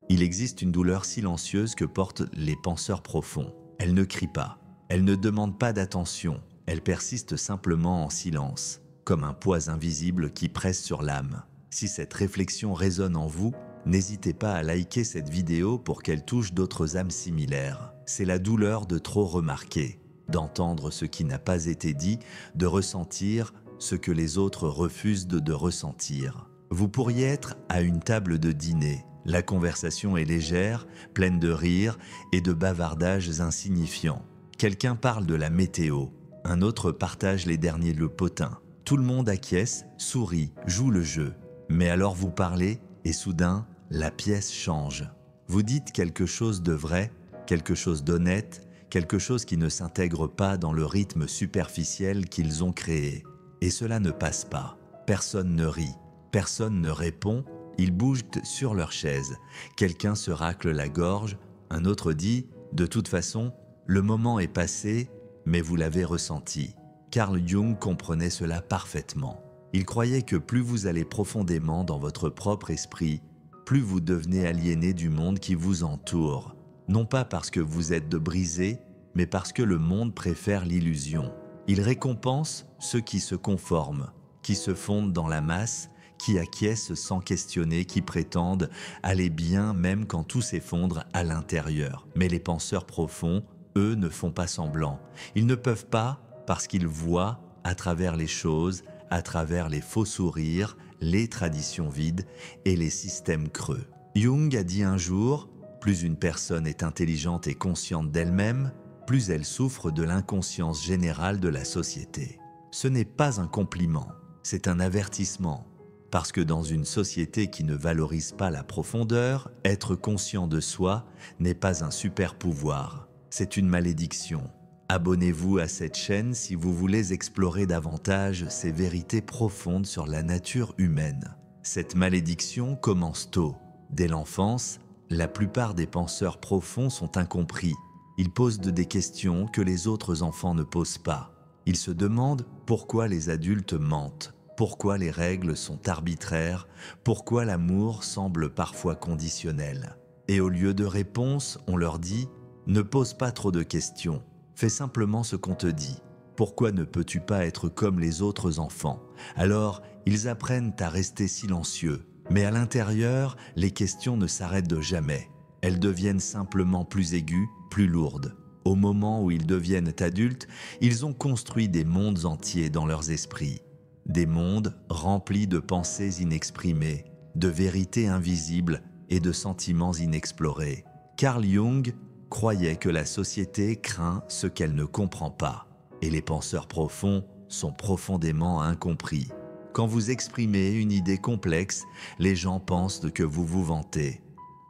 Il existe une douleur silencieuse que portent les penseurs profonds. Elle ne crie pas, elle ne demande pas d'attention, elle persiste simplement en silence, comme un poids invisible qui presse sur l'âme. Si cette réflexion résonne en vous, n'hésitez pas à liker cette vidéo pour qu'elle touche d'autres âmes similaires. C'est la douleur de trop remarquer, d'entendre ce qui n'a pas été dit, de ressentir ce que les autres refusent de ressentir. Vous pourriez être à une table de dîner. La conversation est légère, pleine de rires et de bavardages insignifiants. Quelqu'un parle de la météo, un autre partage les derniers le potin. Tout le monde acquiesce, sourit, joue le jeu. Mais alors vous parlez et soudain, la pièce change. Vous dites quelque chose de vrai, quelque chose d'honnête, quelque chose qui ne s'intègre pas dans le rythme superficiel qu'ils ont créé. Et cela ne passe pas. Personne ne rit, personne ne répond. Ils bougent sur leur chaise. Quelqu'un se racle la gorge, un autre dit « De toute façon, le moment est passé, mais vous l'avez ressenti ». Carl Jung comprenait cela parfaitement. Il croyait que plus vous allez profondément dans votre propre esprit, plus vous devenez aliéné du monde qui vous entoure. Non pas parce que vous êtes de brisé, mais parce que le monde préfère l'illusion. Il récompense ceux qui se conforment, qui se fondent dans la masse, qui acquiescent sans questionner, qui prétendent aller bien même quand tout s'effondre à l'intérieur. Mais les penseurs profonds, eux, ne font pas semblant. Ils ne peuvent pas parce qu'ils voient à travers les choses, à travers les faux sourires, les traditions vides et les systèmes creux. Jung a dit un jour, plus une personne est intelligente et consciente d'elle-même, plus elle souffre de l'inconscience générale de la société. Ce n'est pas un compliment, c'est un avertissement. Parce que dans une société qui ne valorise pas la profondeur, être conscient de soi n'est pas un super pouvoir, c'est une malédiction. Abonnez-vous à cette chaîne si vous voulez explorer davantage ces vérités profondes sur la nature humaine. Cette malédiction commence tôt. Dès l'enfance, la plupart des penseurs profonds sont incompris. Ils posent des questions que les autres enfants ne posent pas. Ils se demandent pourquoi les adultes mentent. Pourquoi les règles sont arbitraires? Pourquoi l'amour semble parfois conditionnel? Et au lieu de réponse, on leur dit « Ne pose pas trop de questions, fais simplement ce qu'on te dit. Pourquoi ne peux-tu pas être comme les autres enfants ?» Alors, ils apprennent à rester silencieux. Mais à l'intérieur, les questions ne s'arrêtent jamais. Elles deviennent simplement plus aiguës, plus lourdes. Au moment où ils deviennent adultes, ils ont construit des mondes entiers dans leurs esprits. Des mondes remplis de pensées inexprimées, de vérités invisibles et de sentiments inexplorés. Carl Jung croyait que la société craint ce qu'elle ne comprend pas, et les penseurs profonds sont profondément incompris. Quand vous exprimez une idée complexe, les gens pensent que vous vous vantez.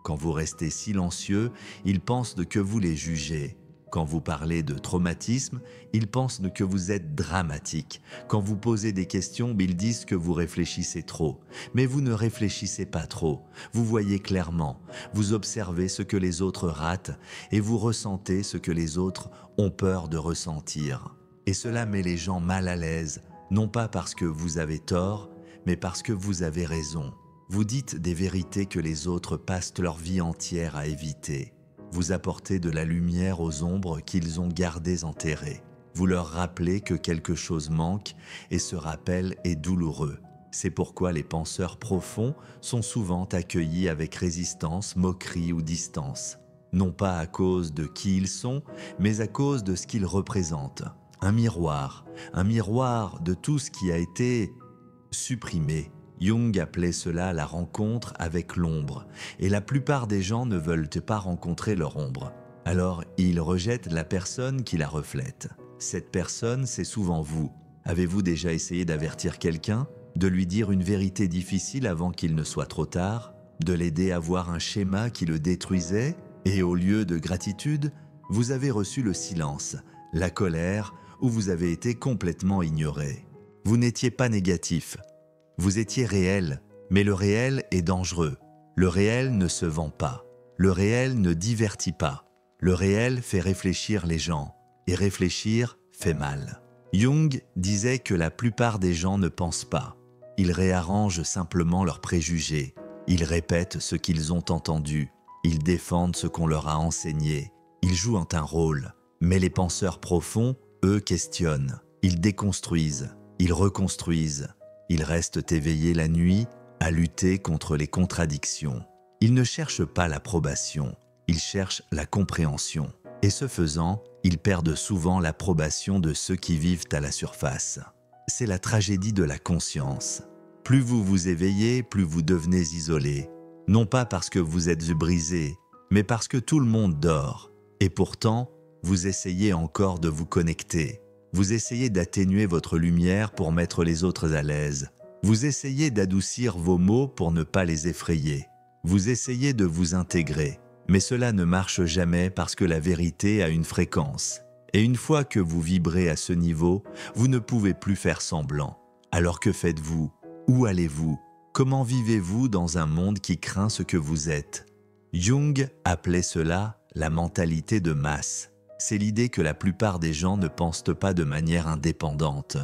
Quand vous restez silencieux, ils pensent que vous les jugez. Quand vous parlez de traumatisme, ils pensent que vous êtes dramatique. Quand vous posez des questions, ils disent que vous réfléchissez trop. Mais vous ne réfléchissez pas trop. Vous voyez clairement, vous observez ce que les autres ratent et vous ressentez ce que les autres ont peur de ressentir. Et cela met les gens mal à l'aise, non pas parce que vous avez tort, mais parce que vous avez raison. Vous dites des vérités que les autres passent leur vie entière à éviter. Vous apportez de la lumière aux ombres qu'ils ont gardées enterrées. Vous leur rappelez que quelque chose manque et ce rappel est douloureux. C'est pourquoi les penseurs profonds sont souvent accueillis avec résistance, moquerie ou distance. Non pas à cause de qui ils sont, mais à cause de ce qu'ils représentent. Un miroir de tout ce qui a été supprimé. Jung appelait cela la rencontre avec l'ombre, et la plupart des gens ne veulent pas rencontrer leur ombre. Alors, ils rejettent la personne qui la reflète. Cette personne, c'est souvent vous. Avez-vous déjà essayé d'avertir quelqu'un, de lui dire une vérité difficile avant qu'il ne soit trop tard, de l'aider à voir un schéma qui le détruisait, et au lieu de gratitude, vous avez reçu le silence, la colère, ou vous avez été complètement ignoré. Vous n'étiez pas négatif. Vous étiez réel, mais le réel est dangereux. Le réel ne se vend pas. Le réel ne divertit pas. Le réel fait réfléchir les gens, et réfléchir fait mal. Jung disait que la plupart des gens ne pensent pas. Ils réarrangent simplement leurs préjugés. Ils répètent ce qu'ils ont entendu. Ils défendent ce qu'on leur a enseigné. Ils jouent un rôle. Mais les penseurs profonds, eux, questionnent. Ils déconstruisent. Ils reconstruisent. Ils restent éveillés la nuit à lutter contre les contradictions. Ils ne cherchent pas l'approbation. Ils cherchent la compréhension. Et ce faisant, ils perdent souvent l'approbation de ceux qui vivent à la surface. C'est la tragédie de la conscience. Plus vous vous éveillez, plus vous devenez isolé. Non pas parce que vous êtes brisé, mais parce que tout le monde dort. Et pourtant, vous essayez encore de vous connecter. Vous essayez d'atténuer votre lumière pour mettre les autres à l'aise. Vous essayez d'adoucir vos mots pour ne pas les effrayer. Vous essayez de vous intégrer. Mais cela ne marche jamais parce que la vérité a une fréquence. Et une fois que vous vibrez à ce niveau, vous ne pouvez plus faire semblant. Alors que faites-vous? Où allez-vous? Comment vivez-vous dans un monde qui craint ce que vous êtes? Jung appelait cela la mentalité de masse. C'est l'idée que la plupart des gens ne pensent pas de manière indépendante.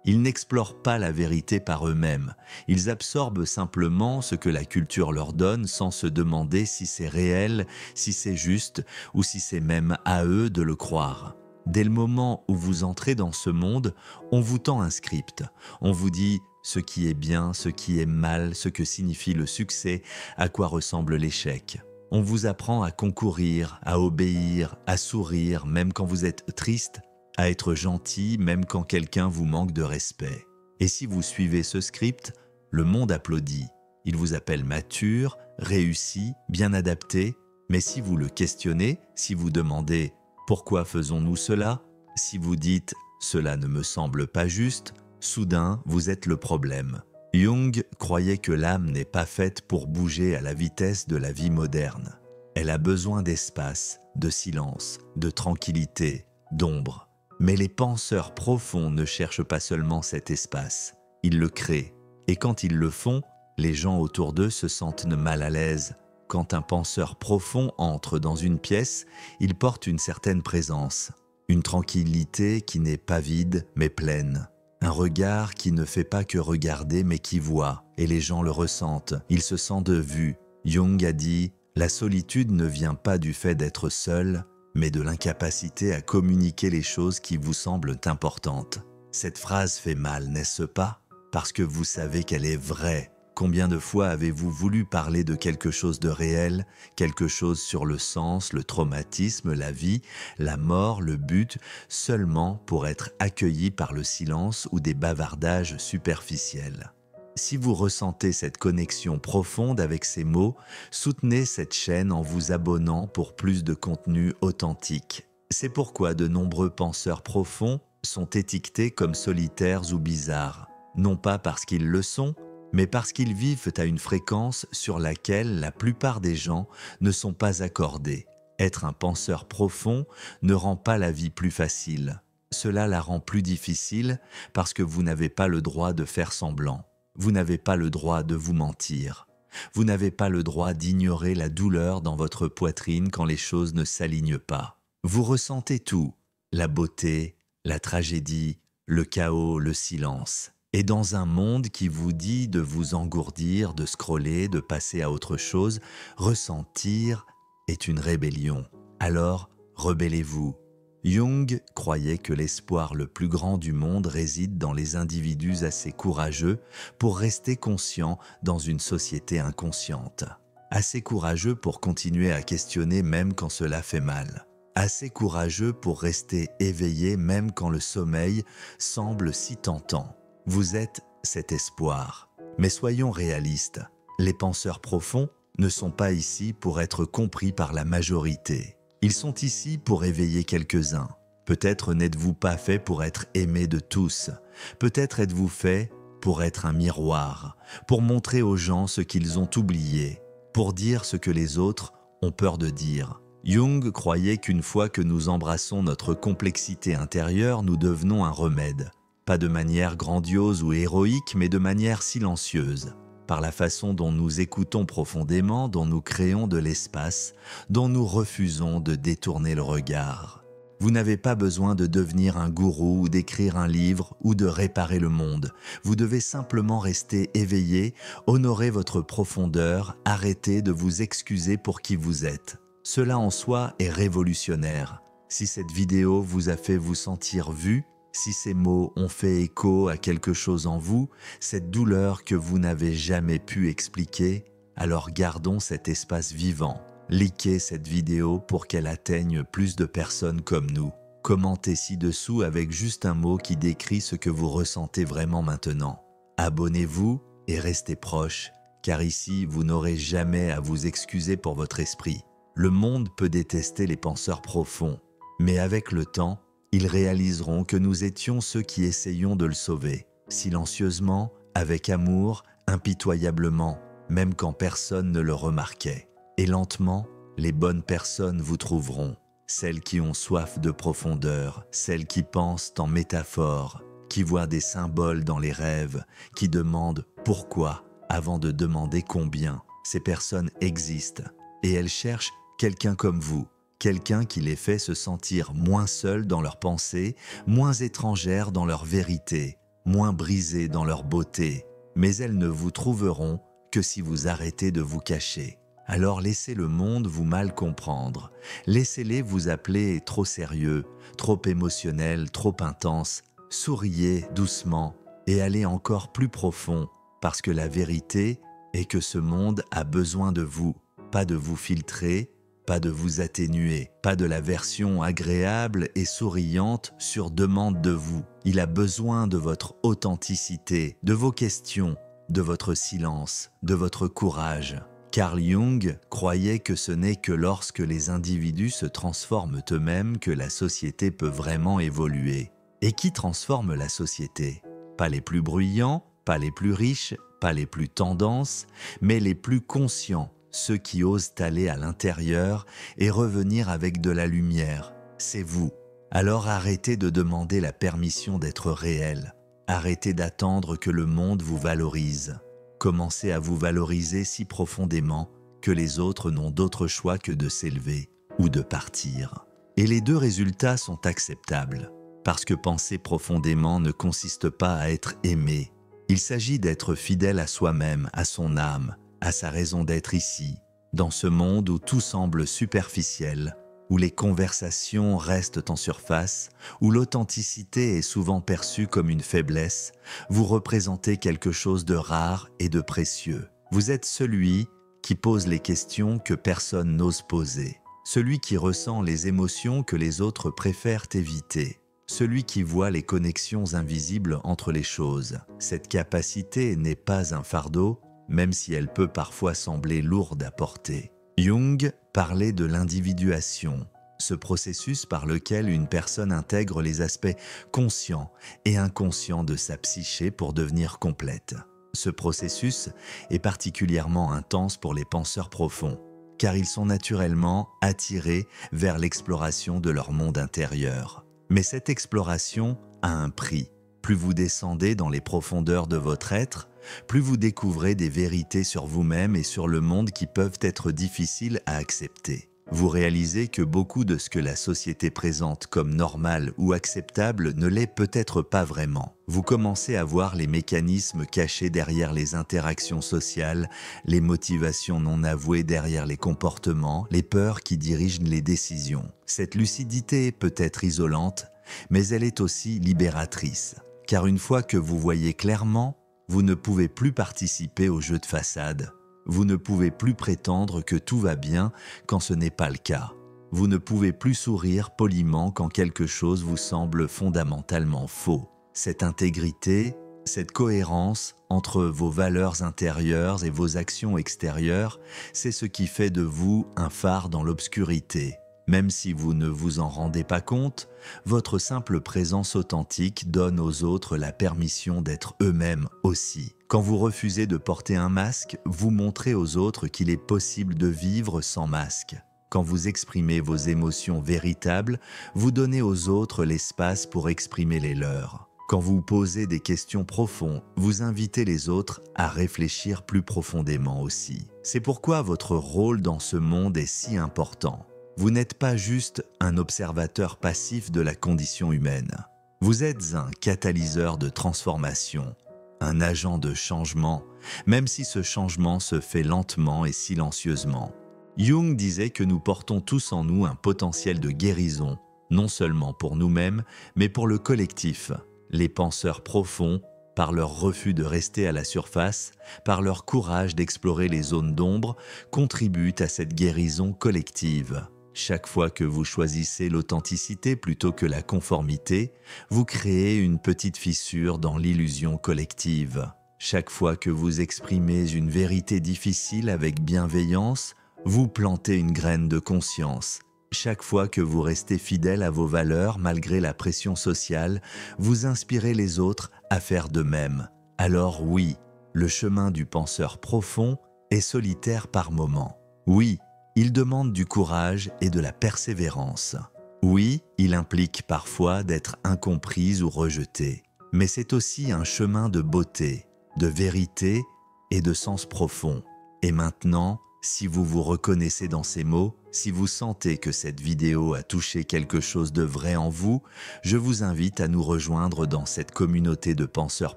Ils n'explorent pas la vérité par eux-mêmes. Ils absorbent simplement ce que la culture leur donne sans se demander si c'est réel, si c'est juste ou si c'est même à eux de le croire. Dès le moment où vous entrez dans ce monde, on vous tend un script. On vous dit ce qui est bien, ce qui est mal, ce que signifie le succès, à quoi ressemble l'échec. On vous apprend à concourir, à obéir, à sourire, même quand vous êtes triste, à être gentil même quand quelqu'un vous manque de respect. Et si vous suivez ce script, le monde applaudit. Il vous appelle mature, réussi, bien adapté. Mais si vous le questionnez, si vous demandez « Pourquoi faisons-nous cela ?», si vous dites « Cela ne me semble pas juste », soudain vous êtes le problème. Jung croyait que l'âme n'est pas faite pour bouger à la vitesse de la vie moderne. Elle a besoin d'espace, de silence, de tranquillité, d'ombre. Mais les penseurs profonds ne cherchent pas seulement cet espace, ils le créent. Et quand ils le font, les gens autour d'eux se sentent mal à l'aise. Quand un penseur profond entre dans une pièce, il porte une certaine présence, une tranquillité qui n'est pas vide mais pleine. Un regard qui ne fait pas que regarder mais qui voit, et les gens le ressentent, ils se sentent vus. Jung a dit « La solitude ne vient pas du fait d'être seul, mais de l'incapacité à communiquer les choses qui vous semblent importantes. » Cette phrase fait mal, n'est-ce pas? Parce que vous savez qu'elle est vraie. Combien de fois avez-vous voulu parler de quelque chose de réel, quelque chose sur le sens, le traumatisme, la vie, la mort, le but, seulement pour être accueilli par le silence ou des bavardages superficiels? Si vous ressentez cette connexion profonde avec ces mots, soutenez cette chaîne en vous abonnant pour plus de contenu authentique. C'est pourquoi de nombreux penseurs profonds sont étiquetés comme solitaires ou bizarres, non pas parce qu'ils le sont, mais parce qu'ils vivent à une fréquence sur laquelle la plupart des gens ne sont pas accordés. Être un penseur profond ne rend pas la vie plus facile. Cela la rend plus difficile parce que vous n'avez pas le droit de faire semblant. Vous n'avez pas le droit de vous mentir. Vous n'avez pas le droit d'ignorer la douleur dans votre poitrine quand les choses ne s'alignent pas. Vous ressentez tout, la beauté, la tragédie, le chaos, le silence. Et dans un monde qui vous dit de vous engourdir, de scroller, de passer à autre chose, ressentir est une rébellion. Alors, rebellez-vous. Jung croyait que l'espoir le plus grand du monde réside dans les individus assez courageux pour rester conscients dans une société inconsciente. Assez courageux pour continuer à questionner même quand cela fait mal. Assez courageux pour rester éveillé même quand le sommeil semble si tentant. Vous êtes cet espoir. Mais soyons réalistes, les penseurs profonds ne sont pas ici pour être compris par la majorité. Ils sont ici pour éveiller quelques-uns. Peut-être n'êtes-vous pas fait pour être aimé de tous. Peut-être êtes-vous fait pour être un miroir, pour montrer aux gens ce qu'ils ont oublié, pour dire ce que les autres ont peur de dire. Jung croyait qu'une fois que nous embrassons notre complexité intérieure, nous devenons un remède. Pas de manière grandiose ou héroïque, mais de manière silencieuse. Par la façon dont nous écoutons profondément, dont nous créons de l'espace, dont nous refusons de détourner le regard. Vous n'avez pas besoin de devenir un gourou ou d'écrire un livre ou de réparer le monde. Vous devez simplement rester éveillé, honorer votre profondeur, arrêter de vous excuser pour qui vous êtes. Cela en soi est révolutionnaire. Si cette vidéo vous a fait vous sentir vu, si ces mots ont fait écho à quelque chose en vous, cette douleur que vous n'avez jamais pu expliquer, alors gardons cet espace vivant. Likez cette vidéo pour qu'elle atteigne plus de personnes comme nous. Commentez ci-dessous avec juste un mot qui décrit ce que vous ressentez vraiment maintenant. Abonnez-vous et restez proches, car ici vous n'aurez jamais à vous excuser pour votre esprit. Le monde peut détester les penseurs profonds, mais avec le temps, ils réaliseront que nous étions ceux qui essayions de le sauver, silencieusement, avec amour, impitoyablement, même quand personne ne le remarquait. Et lentement, les bonnes personnes vous trouveront, celles qui ont soif de profondeur, celles qui pensent en métaphores, qui voient des symboles dans les rêves, qui demandent pourquoi avant de demander combien. Ces personnes existent et elles cherchent quelqu'un comme vous, quelqu'un qui les fait se sentir moins seuls dans leurs pensées, moins étrangères dans leur vérité, moins brisés dans leur beauté. Mais elles ne vous trouveront que si vous arrêtez de vous cacher. Alors laissez le monde vous mal comprendre. Laissez-les vous appeler trop sérieux, trop émotionnel, trop intense. Souriez doucement et allez encore plus profond, parce que la vérité est que ce monde a besoin de vous, pas de vous filtrer, pas de vous atténuer, pas de la version agréable et souriante sur demande de vous. Il a besoin de votre authenticité, de vos questions, de votre silence, de votre courage. Carl Jung croyait que ce n'est que lorsque les individus se transforment eux-mêmes que la société peut vraiment évoluer. Et qui transforme la société? Pas les plus bruyants, pas les plus riches, pas les plus tendances, mais les plus conscients, ceux qui osent aller à l'intérieur et revenir avec de la lumière. C'est vous. Alors arrêtez de demander la permission d'être réel. Arrêtez d'attendre que le monde vous valorise. Commencez à vous valoriser si profondément que les autres n'ont d'autre choix que de s'élever ou de partir. Et les deux résultats sont acceptables, parce que penser profondément ne consiste pas à être aimé. Il s'agit d'être fidèle à soi-même, à son âme, à sa raison d'être ici, dans ce monde où tout semble superficiel, où les conversations restent en surface, où l'authenticité est souvent perçue comme une faiblesse. Vous représentez quelque chose de rare et de précieux. Vous êtes celui qui pose les questions que personne n'ose poser, celui qui ressent les émotions que les autres préfèrent éviter, celui qui voit les connexions invisibles entre les choses. Cette capacité n'est pas un fardeau, même si elle peut parfois sembler lourde à porter. Jung parlait de l'individuation, ce processus par lequel une personne intègre les aspects conscients et inconscients de sa psyché pour devenir complète. Ce processus est particulièrement intense pour les penseurs profonds, car ils sont naturellement attirés vers l'exploration de leur monde intérieur. Mais cette exploration a un prix. Plus vous descendez dans les profondeurs de votre être, plus vous découvrez des vérités sur vous-même et sur le monde qui peuvent être difficiles à accepter. Vous réalisez que beaucoup de ce que la société présente comme normal ou acceptable ne l'est peut-être pas vraiment. Vous commencez à voir les mécanismes cachés derrière les interactions sociales, les motivations non avouées derrière les comportements, les peurs qui dirigent les décisions. Cette lucidité peut être isolante, mais elle est aussi libératrice. Car une fois que vous voyez clairement, vous ne pouvez plus participer au jeu de façade. Vous ne pouvez plus prétendre que tout va bien quand ce n'est pas le cas. Vous ne pouvez plus sourire poliment quand quelque chose vous semble fondamentalement faux. Cette intégrité, cette cohérence entre vos valeurs intérieures et vos actions extérieures, c'est ce qui fait de vous un phare dans l'obscurité. Même si vous ne vous en rendez pas compte, votre simple présence authentique donne aux autres la permission d'être eux-mêmes aussi. Quand vous refusez de porter un masque, vous montrez aux autres qu'il est possible de vivre sans masque. Quand vous exprimez vos émotions véritables, vous donnez aux autres l'espace pour exprimer les leurs. Quand vous posez des questions profondes, vous invitez les autres à réfléchir plus profondément aussi. C'est pourquoi votre rôle dans ce monde est si important. Vous n'êtes pas juste un observateur passif de la condition humaine. Vous êtes un catalyseur de transformation, un agent de changement, même si ce changement se fait lentement et silencieusement. Jung disait que nous portons tous en nous un potentiel de guérison, non seulement pour nous-mêmes, mais pour le collectif. Les penseurs profonds, par leur refus de rester à la surface, par leur courage d'explorer les zones d'ombre, contribuent à cette guérison collective. Chaque fois que vous choisissez l'authenticité plutôt que la conformité, vous créez une petite fissure dans l'illusion collective. Chaque fois que vous exprimez une vérité difficile avec bienveillance, vous plantez une graine de conscience. Chaque fois que vous restez fidèle à vos valeurs malgré la pression sociale, vous inspirez les autres à faire de même. Alors oui, le chemin du penseur profond est solitaire par moments. Oui, il demande du courage et de la persévérance. Oui, il implique parfois d'être incompris ou rejeté. Mais c'est aussi un chemin de beauté, de vérité et de sens profond. Et maintenant, si vous vous reconnaissez dans ces mots, si vous sentez que cette vidéo a touché quelque chose de vrai en vous, je vous invite à nous rejoindre dans cette communauté de penseurs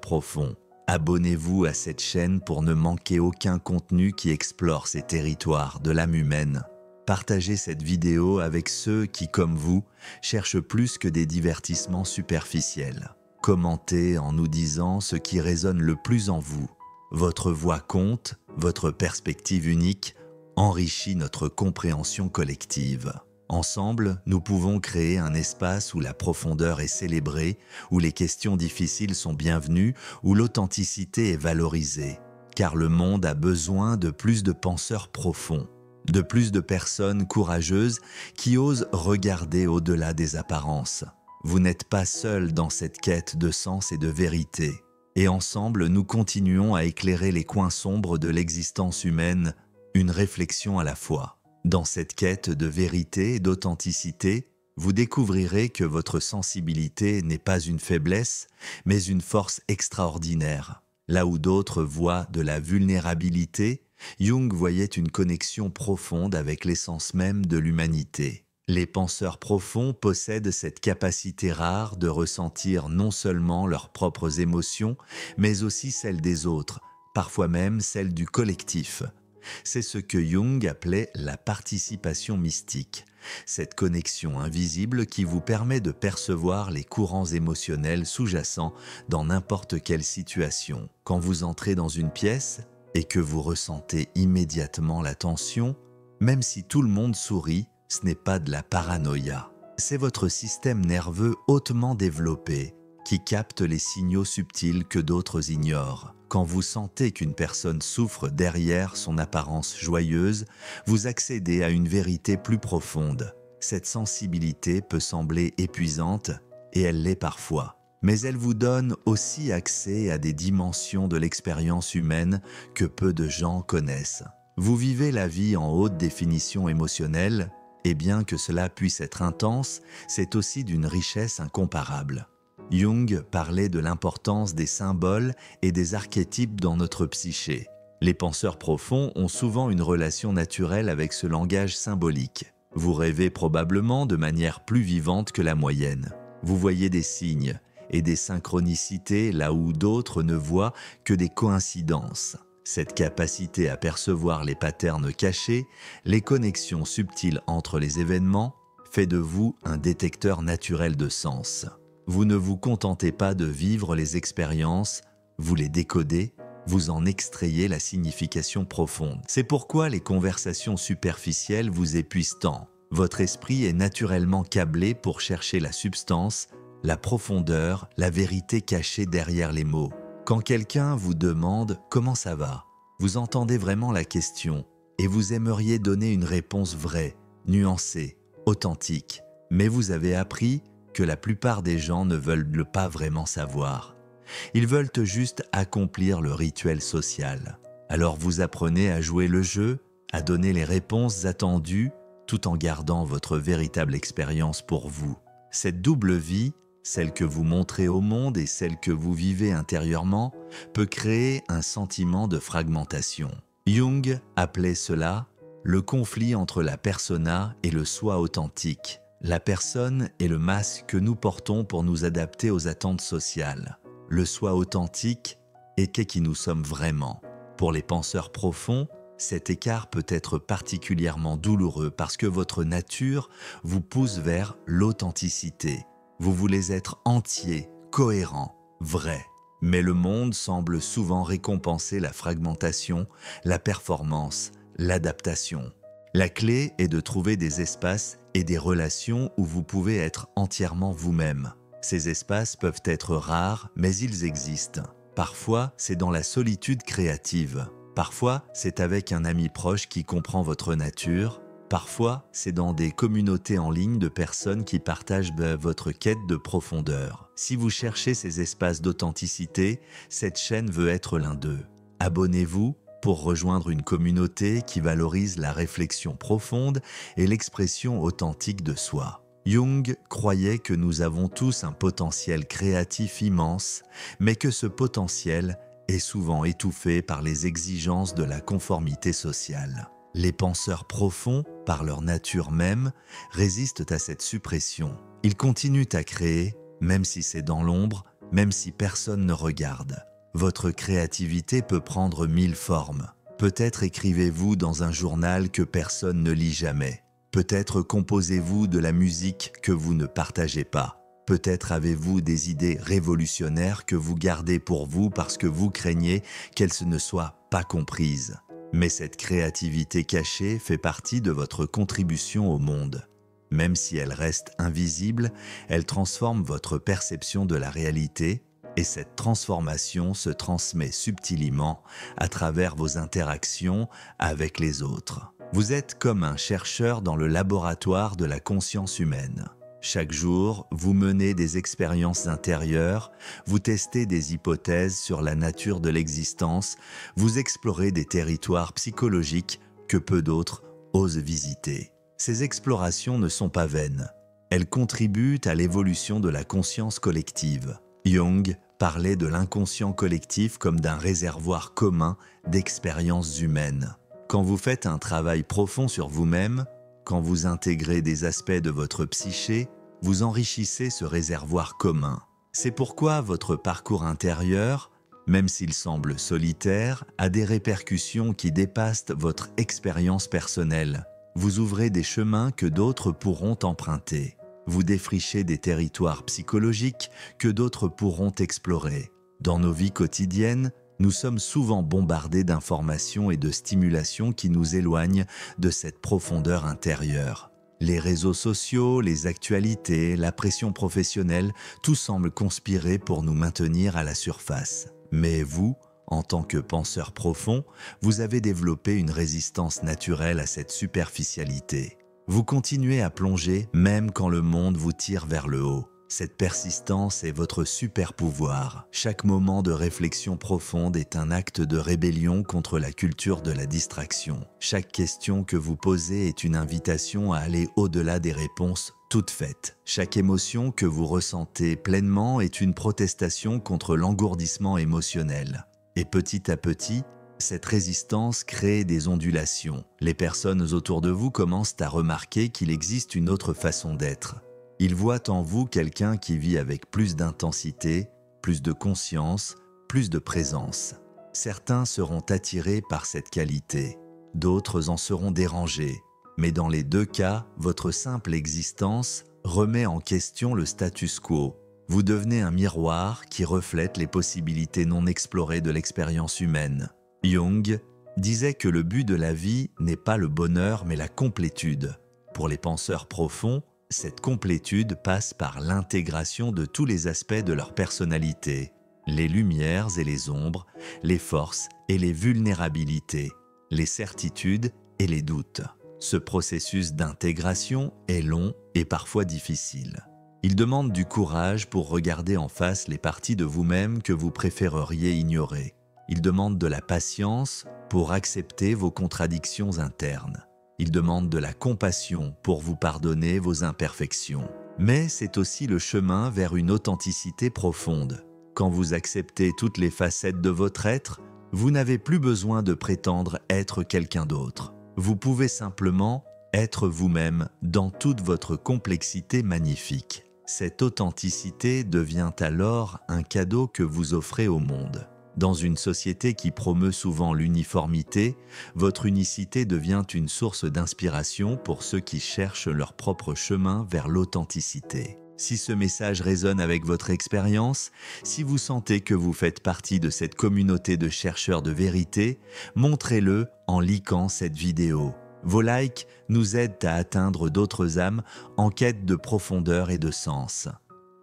profonds. Abonnez-vous à cette chaîne pour ne manquer aucun contenu qui explore ces territoires de l'âme humaine. Partagez cette vidéo avec ceux qui, comme vous, cherchent plus que des divertissements superficiels. Commentez en nous disant ce qui résonne le plus en vous. Votre voix compte, votre perspective unique enrichit notre compréhension collective. Ensemble, nous pouvons créer un espace où la profondeur est célébrée, où les questions difficiles sont bienvenues, où l'authenticité est valorisée. Car le monde a besoin de plus de penseurs profonds, de plus de personnes courageuses qui osent regarder au-delà des apparences. Vous n'êtes pas seul dans cette quête de sens et de vérité. Et ensemble, nous continuons à éclairer les coins sombres de l'existence humaine, une réflexion à la fois. Dans cette quête de vérité et d'authenticité, vous découvrirez que votre sensibilité n'est pas une faiblesse, mais une force extraordinaire. Là où d'autres voient de la vulnérabilité, Jung voyait une connexion profonde avec l'essence même de l'humanité. Les penseurs profonds possèdent cette capacité rare de ressentir non seulement leurs propres émotions, mais aussi celles des autres, parfois même celles du collectif. C'est ce que Jung appelait la participation mystique, cette connexion invisible qui vous permet de percevoir les courants émotionnels sous-jacents dans n'importe quelle situation. Quand vous entrez dans une pièce et que vous ressentez immédiatement la tension, même si tout le monde sourit, ce n'est pas de la paranoïa. C'est votre système nerveux hautement développé qui capte les signaux subtils que d'autres ignorent. Quand vous sentez qu'une personne souffre derrière son apparence joyeuse, vous accédez à une vérité plus profonde. Cette sensibilité peut sembler épuisante, et elle l'est parfois. Mais elle vous donne aussi accès à des dimensions de l'expérience humaine que peu de gens connaissent. Vous vivez la vie en haute définition émotionnelle, et bien que cela puisse être intense, c'est aussi d'une richesse incomparable. Jung parlait de l'importance des symboles et des archétypes dans notre psyché. Les penseurs profonds ont souvent une relation naturelle avec ce langage symbolique. Vous rêvez probablement de manière plus vivante que la moyenne. Vous voyez des signes et des synchronicités là où d'autres ne voient que des coïncidences. Cette capacité à percevoir les patterns cachés, les connexions subtiles entre les événements, fait de vous un détecteur naturel de sens. Vous ne vous contentez pas de vivre les expériences, vous les décodez, vous en extrayez la signification profonde. C'est pourquoi les conversations superficielles vous épuisent tant. Votre esprit est naturellement câblé pour chercher la substance, la profondeur, la vérité cachée derrière les mots. Quand quelqu'un vous demande « Comment ça va ?», vous entendez vraiment la question et vous aimeriez donner une réponse vraie, nuancée, authentique. Mais vous avez appris que la plupart des gens ne veulent pas vraiment savoir. Ils veulent juste accomplir le rituel social. Alors vous apprenez à jouer le jeu, à donner les réponses attendues, tout en gardant votre véritable expérience pour vous. Cette double vie, celle que vous montrez au monde et celle que vous vivez intérieurement, peut créer un sentiment de fragmentation. Jung appelait cela le conflit entre la persona et le soi authentique. La personne est le masque que nous portons pour nous adapter aux attentes sociales. Le soi authentique est qui nous sommes vraiment. Pour les penseurs profonds, cet écart peut être particulièrement douloureux parce que votre nature vous pousse vers l'authenticité. Vous voulez être entier, cohérent, vrai. Mais le monde semble souvent récompenser la fragmentation, la performance, l'adaptation. La clé est de trouver des espaces et des relations où vous pouvez être entièrement vous-même. Ces espaces peuvent être rares, mais ils existent. Parfois, c'est dans la solitude créative. Parfois, c'est avec un ami proche qui comprend votre nature. Parfois, c'est dans des communautés en ligne de personnes qui partagent votre quête de profondeur. Si vous cherchez ces espaces d'authenticité, cette chaîne veut être l'un d'eux. Abonnez-vous pour rejoindre une communauté qui valorise la réflexion profonde et l'expression authentique de soi. Jung croyait que nous avons tous un potentiel créatif immense, mais que ce potentiel est souvent étouffé par les exigences de la conformité sociale. Les penseurs profonds, par leur nature même, résistent à cette suppression. Ils continuent à créer, même si c'est dans l'ombre, même si personne ne regarde. Votre créativité peut prendre 1000 formes. Peut-être écrivez-vous dans un journal que personne ne lit jamais. Peut-être composez-vous de la musique que vous ne partagez pas. Peut-être avez-vous des idées révolutionnaires que vous gardez pour vous parce que vous craignez qu'elles ne soient pas comprises. Mais cette créativité cachée fait partie de votre contribution au monde. Même si elle reste invisible, elle transforme votre perception de la réalité et cette transformation se transmet subtilement à travers vos interactions avec les autres. Vous êtes comme un chercheur dans le laboratoire de la conscience humaine. Chaque jour, vous menez des expériences intérieures, vous testez des hypothèses sur la nature de l'existence, vous explorez des territoires psychologiques que peu d'autres osent visiter. Ces explorations ne sont pas vaines. Elles contribuent à l'évolution de la conscience collective. Jung parlait de l'inconscient collectif comme d'un réservoir commun d'expériences humaines. Quand vous faites un travail profond sur vous-même, quand vous intégrez des aspects de votre psyché, vous enrichissez ce réservoir commun. C'est pourquoi votre parcours intérieur, même s'il semble solitaire, a des répercussions qui dépassent votre expérience personnelle. Vous ouvrez des chemins que d'autres pourront emprunter. Vous défrichez des territoires psychologiques que d'autres pourront explorer. Dans nos vies quotidiennes, nous sommes souvent bombardés d'informations et de stimulations qui nous éloignent de cette profondeur intérieure. Les réseaux sociaux, les actualités, la pression professionnelle, tout semble conspirer pour nous maintenir à la surface. Mais vous, en tant que penseur profond, vous avez développé une résistance naturelle à cette superficialité. Vous continuez à plonger même quand le monde vous tire vers le haut. Cette persistance est votre super pouvoir. Chaque moment de réflexion profonde est un acte de rébellion contre la culture de la distraction. Chaque question que vous posez est une invitation à aller au-delà des réponses toutes faites. Chaque émotion que vous ressentez pleinement est une protestation contre l'engourdissement émotionnel. Et petit à petit, cette résistance crée des ondulations. Les personnes autour de vous commencent à remarquer qu'il existe une autre façon d'être. Ils voient en vous quelqu'un qui vit avec plus d'intensité, plus de conscience, plus de présence. Certains seront attirés par cette qualité, d'autres en seront dérangés. Mais dans les deux cas, votre simple existence remet en question le status quo. Vous devenez un miroir qui reflète les possibilités non explorées de l'expérience humaine. Jung disait que le but de la vie n'est pas le bonheur mais la complétude. Pour les penseurs profonds, cette complétude passe par l'intégration de tous les aspects de leur personnalité, les lumières et les ombres, les forces et les vulnérabilités, les certitudes et les doutes. Ce processus d'intégration est long et parfois difficile. Il demande du courage pour regarder en face les parties de vous-même que vous préféreriez ignorer. Il demande de la patience pour accepter vos contradictions internes. Il demande de la compassion pour vous pardonner vos imperfections. Mais c'est aussi le chemin vers une authenticité profonde. Quand vous acceptez toutes les facettes de votre être, vous n'avez plus besoin de prétendre être quelqu'un d'autre. Vous pouvez simplement être vous-même dans toute votre complexité magnifique. Cette authenticité devient alors un cadeau que vous offrez au monde. Dans une société qui promeut souvent l'uniformité, votre unicité devient une source d'inspiration pour ceux qui cherchent leur propre chemin vers l'authenticité. Si ce message résonne avec votre expérience, si vous sentez que vous faites partie de cette communauté de chercheurs de vérité, montrez-le en likant cette vidéo. Vos likes nous aident à atteindre d'autres âmes en quête de profondeur et de sens.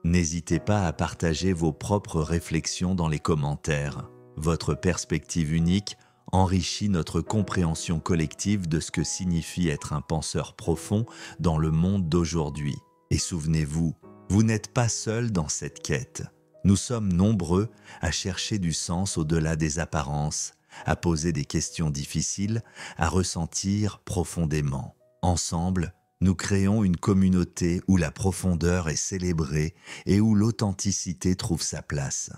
N'hésitez pas à partager vos propres réflexions dans les commentaires. Votre perspective unique enrichit notre compréhension collective de ce que signifie être un penseur profond dans le monde d'aujourd'hui. Et souvenez-vous, vous n'êtes pas seul dans cette quête. Nous sommes nombreux à chercher du sens au-delà des apparences, à poser des questions difficiles, à ressentir profondément. Ensemble, nous créons une communauté où la profondeur est célébrée et où l'authenticité trouve sa place.